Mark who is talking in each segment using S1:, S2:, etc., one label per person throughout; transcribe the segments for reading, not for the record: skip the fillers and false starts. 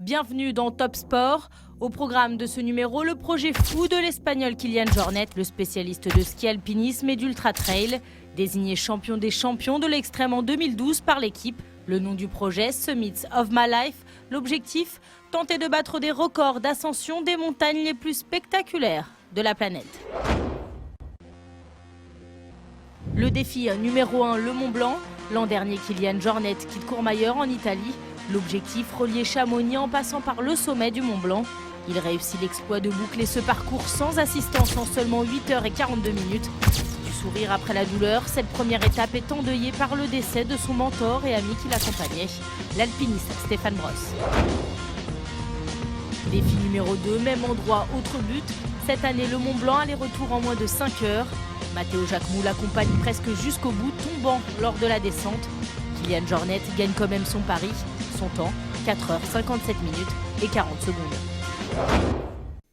S1: Bienvenue dans Top Sport. Au programme de ce numéro, le projet fou de l'Espagnol Kilian Jornet, le spécialiste de ski alpinisme et d'ultra trail. Désigné champion des champions de l'extrême en 2012 par l'équipe. Le nom du projet, Summits of My Life. L'objectif, tenter de battre des records d'ascension des montagnes les plus spectaculaires de la planète. Le défi numéro 1, le Mont Blanc. L'an dernier, Kilian Jornet quitte Courmayeur en Italie. L'objectif, relier Chamonix en passant par le sommet du Mont Blanc. Il réussit l'exploit de boucler ce parcours sans assistance en seulement 8h42. Du sourire après la douleur, cette première étape est endeuillée par le décès de son mentor et ami qui l'accompagnait, l'alpiniste Stéphane Brosse. Défi numéro 2, même endroit, autre but. Cette année, le Mont Blanc aller-retour en moins de 5 heures. Matteo Jacquemou l'accompagne presque jusqu'au bout, tombant lors de la descente. Kilian Jornet gagne quand même son pari. Son temps, 4h57 et 40 secondes.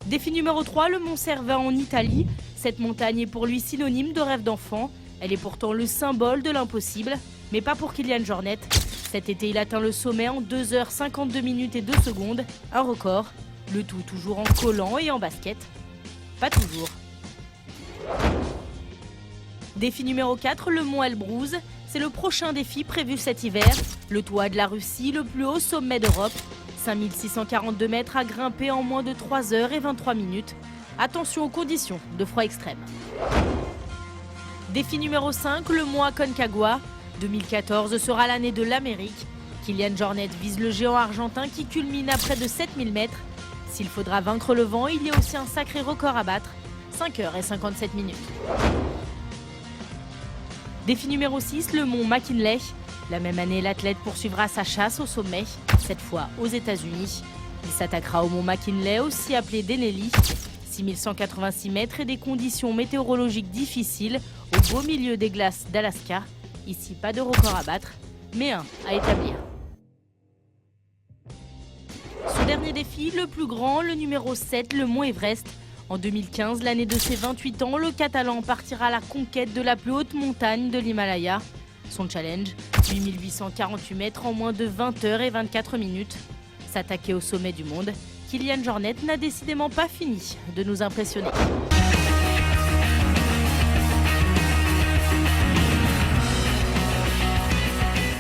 S1: Défi numéro 3, le Mont Cervin en Italie. Cette montagne est pour lui synonyme de rêve d'enfant. Elle est pourtant le symbole de l'impossible, mais pas pour Kilian Jornet. Cet été, il atteint le sommet en 2h52 et 2 secondes, un record. Le tout toujours en collant et en basket. Pas toujours. Défi numéro 4, le Mont Elbrus. C'est le prochain défi prévu cet hiver. Le toit de la Russie, le plus haut sommet d'Europe. 5642 mètres à grimper en moins de 3h23. Attention aux conditions de froid extrême. Défi numéro 5, le Mont Aconcagua. 2014 sera l'année de l'Amérique. Kilian Jornet vise le géant argentin qui culmine à près de 7000 mètres. S'il faudra vaincre le vent, il y a aussi un sacré record à battre. 5h57. Défi numéro 6, le Mont McKinley. La même année, l'athlète poursuivra sa chasse au sommet, cette fois aux États-Unis. Il s'attaquera au Mont McKinley, aussi appelé Denali. 6186 mètres et des conditions météorologiques difficiles au beau milieu des glaces d'Alaska. Ici, pas de record à battre, mais un à établir. Son dernier défi, le plus grand, le numéro 7, le Mont Everest. En 2015, l'année de ses 28 ans, le Catalan partira à la conquête de la plus haute montagne de l'Himalaya. Son challenge, 8848 mètres en moins de 20h24. S'attaquer au sommet du monde, Kilian Jornet n'a décidément pas fini de nous impressionner.